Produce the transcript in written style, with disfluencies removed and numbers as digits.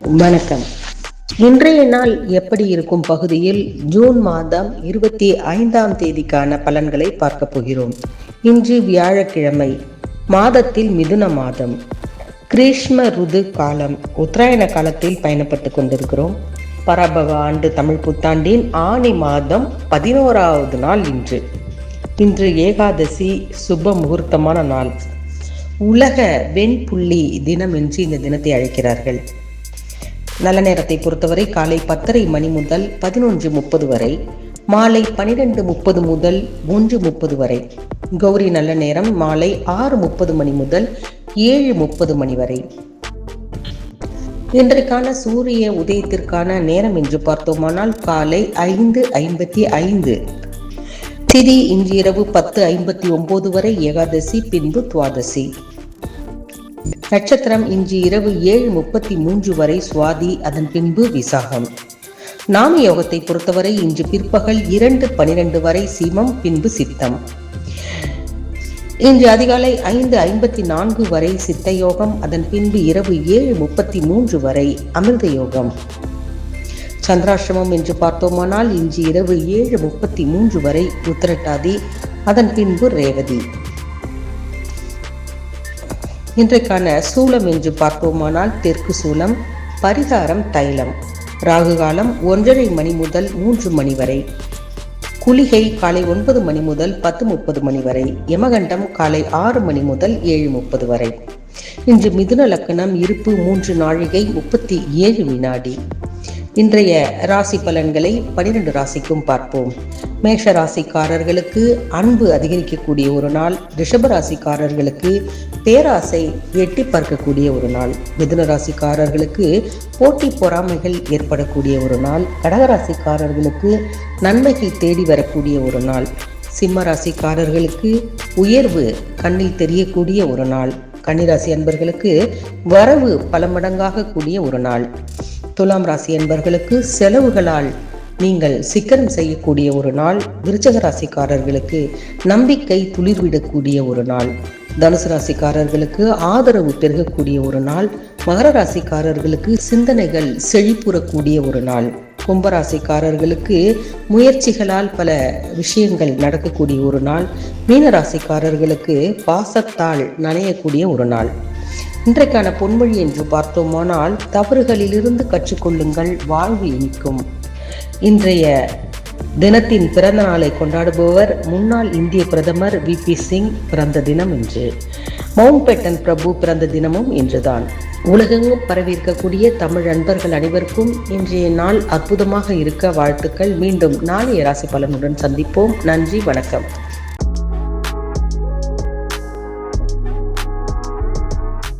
வணக்கம். இன்றைய நாள் எப்படி இருக்கும் பகுதியில் ஜூன் மாதம் 25ஆம் தேதிக்கான பலன்களை பார்க்க போகிறோம். இன்று வியாழக்கிழமை, மாதத்தில் மிதுன மாதம், கிரீஷ்ம ருது காலம், உத்தராயண காலத்தில் பயணப்பட்டு கொண்டிருக்கிறோம். பராபவ ஆண்டு தமிழ் புத்தாண்டின் ஆனி மாதம் 11வது நாள் இன்று ஏகாதசி, சுப முகூர்த்தமான நாள். உலக வெண்புள்ளி தினம் என்று இந்த தினத்தை அழைக்கிறார்கள். நல்ல நேரத்தை பொறுத்தவரை காலை 10:30 மணி முதல் 11:30 வரை, மாலை 12:30 முதல் 1:30 வரை. கௌரி நல்ல நேரம் மாலை 6:30 மணி முதல் 7:30 மணி வரை. இன்றைக்கான சூரிய உதயத்திற்கான நேரம் என்று பார்த்தோமானால் காலை 5:55. திதி இன்று இரவு 10:59 வரை ஏகாதசி, பின்பு துவாதசி. நட்சத்திரம் இன்று இரவு 7:33 வரை சுவாதி, அதன் பின்பு விசாகம். நாம யோகத்தை பொறுத்தவரை இன்று பிற்பகல் 2:12 வரை சீமம், பின்பு சித்தம். இன்று அதிகாலை 5:54 வரை சித்த யோகம், அதன் பின்பு இரவு 7:33 வரை அமிர்த யோகம். சந்திராசிரமம் என்று பார்த்தோமானால் இன்று இரவு 7:33 வரை உத்திரட்டாதி, அதன் பின்பு ரேவதி. இன்றைக்கான சூலம் என்று பார்ப்போமானால் தெற்கு சூலம், பரிகாரம் தைலம். ராகு காலம் 1:30 மணி முதல் 3 மணி வரை. குளிகை காலை 9 மணி முதல் 10:30 மணி வரை. யமகண்டம் காலை 6 மணி முதல் 7:30 வரை. இன்று மிதுன லக்னம், இருப்பு 3 நாழிகை 37 வினாடி. இன்றைய ராசி பலன்களை 12 ராசிக்கும் பார்ப்போம். மேஷ ராசிக்காரர்களுக்கு அன்பு அதிகரிக்கக்கூடிய ஒரு நாள். ரிஷப ராசிக்காரர்களுக்கு பேராசை எட்டி பார்க்கக்கூடிய ஒரு நாள். மிதுன ராசிக்காரர்களுக்கு போட்டி பொறாமைகள் ஏற்படக்கூடிய ஒரு நாள். கடகராசிக்காரர்களுக்கு நன்மைகள் தேடி வரக்கூடிய ஒரு நாள். சிம்ம ராசிக்காரர்களுக்கு உயர்வு கண்ணில் தெரியக்கூடிய ஒரு நாள். கன்னிராசி அன்பர்களுக்கு வரவு பல மடங்காக கூடிய ஒரு நாள். துலாம் ராசி அன்பர்களுக்கு செலவுகளால் நீங்கள் சிக்கனம் செய்யக்கூடிய ஒரு நாள். விருச்சக ராசிக்காரர்களுக்கு நம்பிக்கை துளிர்விடக்கூடிய ஒரு நாள். தனுசு ராசிக்காரர்களுக்கு ஆதரவு பெருகக்கூடிய ஒரு நாள். மகர ராசிக்காரர்களுக்கு சிந்தனைகள் செழிப்புறக்கூடிய ஒரு நாள். கும்பராசிக்காரர்களுக்கு முயற்சிகளால் பல விஷயங்கள் நடக்கக்கூடிய ஒரு நாள். மீன ராசிக்காரர்களுக்கு பாசத்தால் நனையக்கூடிய ஒரு நாள். இன்றைக்கான பொன்மொழி என்று பார்த்தோமானால் தவறுகளிலிருந்து கற்றுக்கொள்ளுங்கள், வாழ்வு இனிக்கும். இன்றைய தினத்தின் பிறந்த நாளை கொண்டாடுபவர் முன்னாள் இந்திய பிரதமர் VP சிங் பிறந்த தினம் இன்று. மவுண்ட் பேட்டன் பிரபு பிறந்த தினமும் இன்றுதான். உலகெங்கும் பரவியிருக்கக்கூடிய தமிழ் அன்பர்கள் அனைவருக்கும் இன்றைய நாள் அற்புதமாக இருக்க வாழ்த்துக்கள். மீண்டும் நாளைய ராசி பலனுடன் சந்திப்போம். நன்றி, வணக்கம்.